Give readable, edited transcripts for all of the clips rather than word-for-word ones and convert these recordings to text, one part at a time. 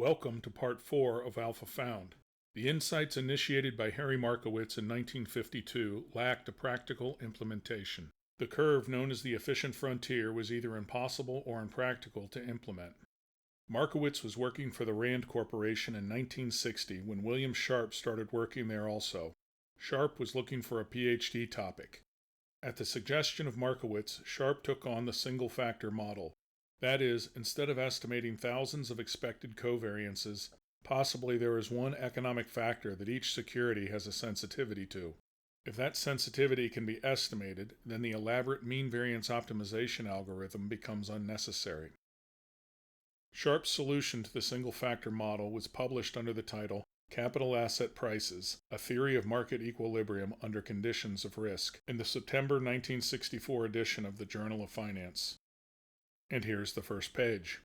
Welcome to Part 4 of Alpha Found. The insights initiated by Harry Markowitz in 1952 lacked a practical implementation. The curve known as the efficient frontier was either impossible or impractical to implement. Markowitz was working for the Rand Corporation in 1960 when William Sharpe started working there also. Sharpe was looking for a PhD topic. At the suggestion of Markowitz, Sharpe took on the single-factor model. That is, instead of estimating thousands of expected covariances, possibly there is one economic factor that each security has a sensitivity to. If that sensitivity can be estimated, then the elaborate mean variance optimization algorithm becomes unnecessary. Sharpe's solution to the single-factor model was published under the title Capital Asset Prices, A Theory of Market Equilibrium Under Conditions of Risk, in the September 1964 edition of the Journal of Finance. And here's the first page.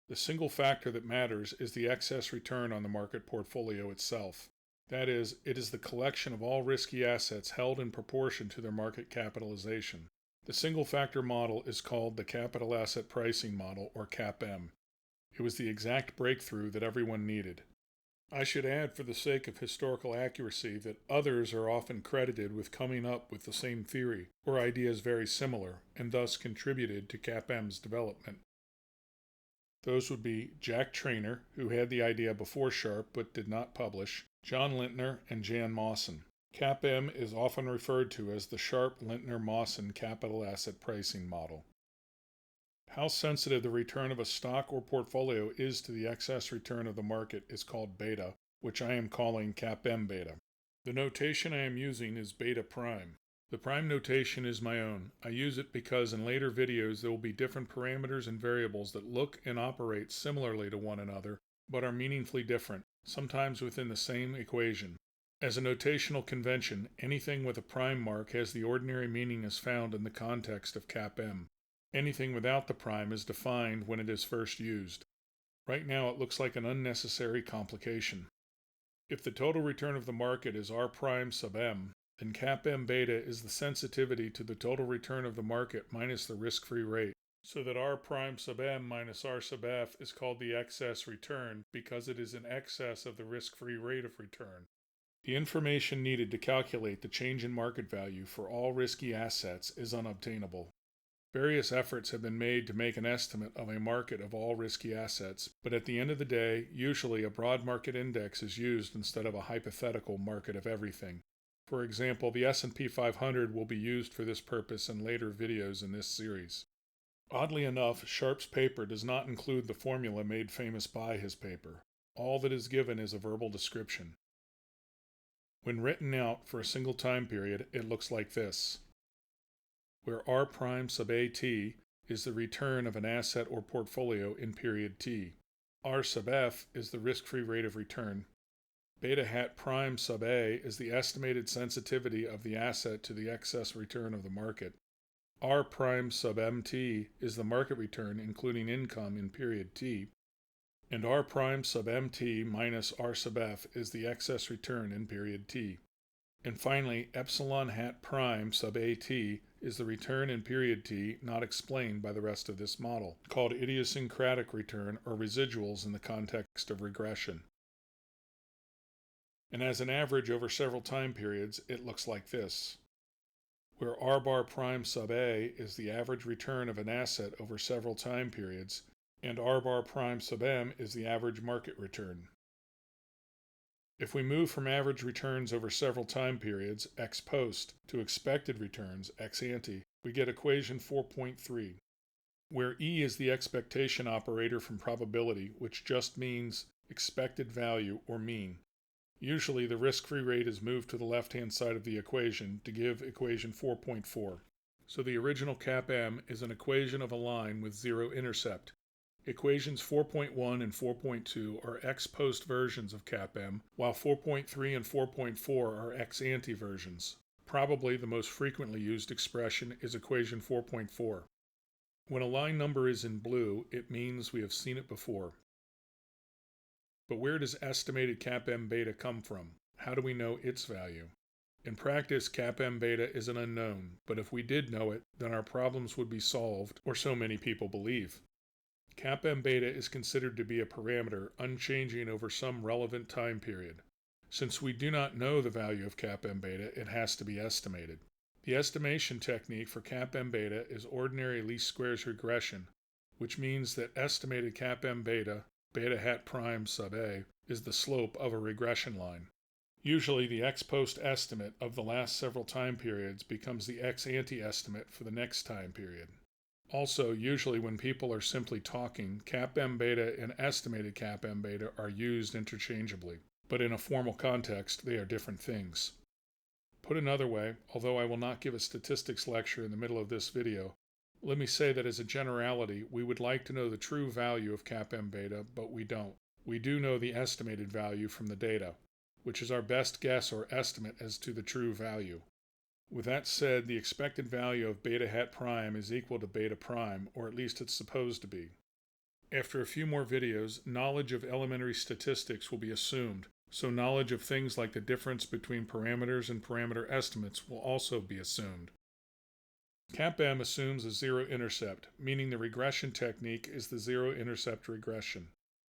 The single factor that matters is the excess return on the market portfolio itself. That is, it is the collection of all risky assets held in proportion to their market capitalization. The single factor model is called the Capital Asset Pricing Model, or Capm. It was the exact breakthrough that everyone needed. I should add, for the sake of historical accuracy, that others are often credited with coming up with the same theory, or ideas very similar, and thus contributed to Capm's development. Those would be Jack Traynor, who had the idea before Sharpe but did not publish, John Lintner, and Jan Mawson. Capm is often referred to as the Sharpe-Lintner-Mawson Capital Asset Pricing Model. How sensitive the return of a stock or portfolio is to the excess return of the market is called beta, which I am calling Capm beta. The notation I am using is beta prime. The prime notation is my own. I use it because in later videos there will be different parameters and variables that look and operate similarly to one another, but are meaningfully different, sometimes within the same equation. As a notational convention, anything with a prime mark has the ordinary meaning as found in the context of Capm. Anything without the prime is defined when it is first used. Right now it looks like an unnecessary complication. If the total return of the market is R prime sub m, then Capm beta is the sensitivity to the total return of the market minus the risk-free rate, so that R prime sub m minus R sub f is called the excess return because it is in excess of the risk-free rate of return. The information needed to calculate the change in market value for all risky assets is unobtainable. Various efforts have been made to make an estimate of a market of all risky assets, but at the end of the day, usually a broad market index is used instead of a hypothetical market of everything. For example, the S&P 500 will be used for this purpose in later videos in this series. Oddly enough, Sharpe's paper does not include the formula made famous by his paper. All that is given is a verbal description. When written out for a single time period, it looks like this, where R prime sub AT is the return of an asset or portfolio in period T. R sub F is the risk-free rate of return. Beta hat prime sub A is the estimated sensitivity of the asset to the excess return of the market. R prime sub MT is the market return including income in period T. And R prime sub MT minus R sub F is the excess return in period T. And finally, epsilon hat prime sub AT is the return in period T not explained by the rest of this model, called idiosyncratic return or residuals in the context of regression. And as an average over several time periods, it looks like this, where R bar prime sub A is the average return of an asset over several time periods, and R bar prime sub M is the average market return. If we move from average returns over several time periods, ex post, to expected returns, ex ante, we get equation 4.3, where E is the expectation operator from probability, which just means expected value or mean. Usually the risk-free rate is moved to the left-hand side of the equation to give equation 4.4. So the original Capm is an equation of a line with zero intercept. Equations 4.1 and 4.2 are ex post versions of Capm, while 4.3 and 4.4 are ex ante versions. Probably the most frequently used expression is equation 4.4. When a line number is in blue, it means we have seen it before. But where does estimated Capm beta come from? How do we know its value? In practice, Capm beta is an unknown, but if we did know it, then our problems would be solved, or so many people believe. Capm beta is considered to be a parameter unchanging over some relevant time period. Since we do not know the value of Capm beta, it has to be estimated. The estimation technique for Capm beta is ordinary least squares regression, which means that estimated Capm beta, beta hat prime sub a, is the slope of a regression line. Usually the ex post estimate of the last several time periods becomes the ex ante estimate for the next time period. Also, usually when people are simply talking, Capm beta and estimated Capm beta are used interchangeably, but in a formal context they are different things. Put another way, although I will not give a statistics lecture in the middle of this video, let me say that as a generality, we would like to know the true value of Capm beta, but we don't. We do know the estimated value from the data, which is our best guess or estimate as to the true value. With that said, the expected value of beta hat prime is equal to beta prime, or at least it's supposed to be. After a few more videos, knowledge of elementary statistics will be assumed, so knowledge of things like the difference between parameters and parameter estimates will also be assumed. Capm assumes a zero-intercept, meaning the regression technique is the zero-intercept regression.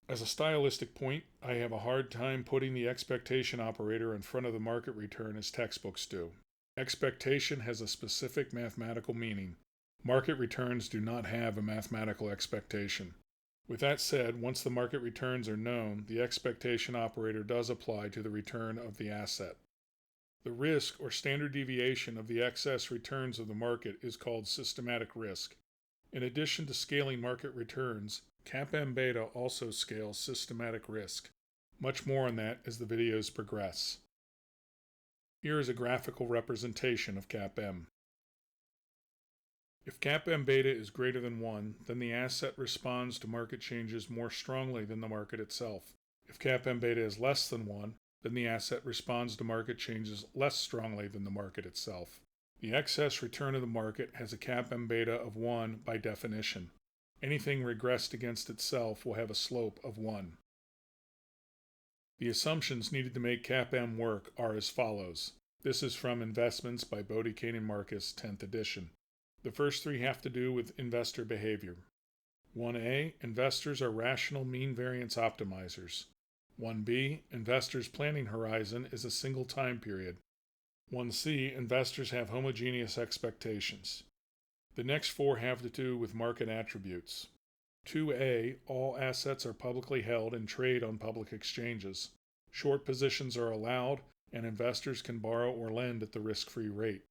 As a stylistic point, I have a hard time putting the expectation operator in front of the market return as textbooks do. Expectation has a specific mathematical meaning. Market returns do not have a mathematical expectation. With that said, once the market returns are known, the expectation operator does apply to the return of the asset. The risk or standard deviation of the excess returns of the market is called systematic risk. In addition to scaling market returns, Capm beta also scales systematic risk. Much more on that as the videos progress. Here is a graphical representation of Capm. If Capm beta is greater than 1, then the asset responds to market changes more strongly than the market itself. If Capm beta is less than 1, then the asset responds to market changes less strongly than the market itself. The excess return of the market has a Capm beta of 1 by definition. Anything regressed against itself will have a slope of 1. The assumptions needed to make Capm work are as follows. This is from Investments by Bodie, Kane and Marcus, 10th edition. The first three have to do with investor behavior. 1a, investors are rational mean variance optimizers. 1b, investors' planning horizon is a single time period. 1c, investors have homogeneous expectations. The next four have to do with market attributes. 2a, all assets are publicly held and trade on public exchanges. Short positions are allowed, and investors can borrow or lend at the risk-free rate.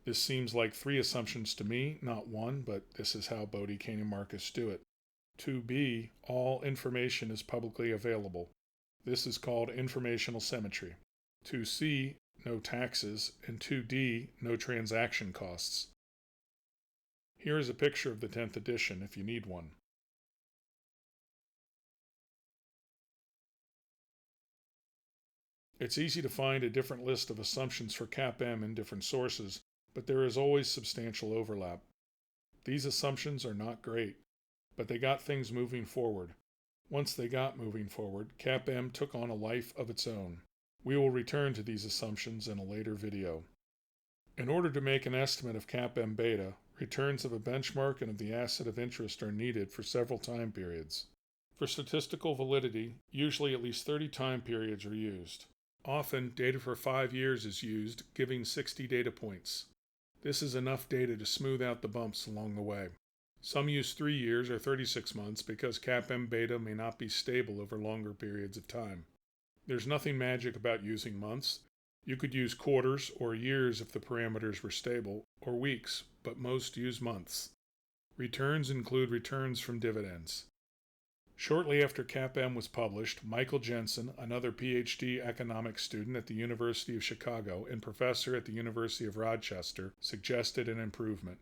This seems like three assumptions to me, not one, but this is how Bodie, Kane, and Marcus do it. 2b, all information is publicly available. This is called informational symmetry. 2c, no taxes, and 2d, no transaction costs. Here is a picture of the 10th edition if you need one. It's easy to find a different list of assumptions for Capm in different sources, but there is always substantial overlap. These assumptions are not great, but they got things moving forward. Once they got moving forward, Capm took on a life of its own. We will return to these assumptions in a later video. In order to make an estimate of Capm beta, returns of a benchmark and of the asset of interest are needed for several time periods. For statistical validity, usually at least 30 time periods are used. Often, data for 5 years is used, giving 60 data points. This is enough data to smooth out the bumps along the way. Some use 3 years or 36 months because Capm beta may not be stable over longer periods of time. There's nothing magic about using months. You could use quarters or years if the parameters were stable, or weeks, but most use months. Returns include returns from dividends. Shortly after Capm was published, Michael Jensen, another PhD economics student at the University of Chicago and professor at the University of Rochester, suggested an improvement.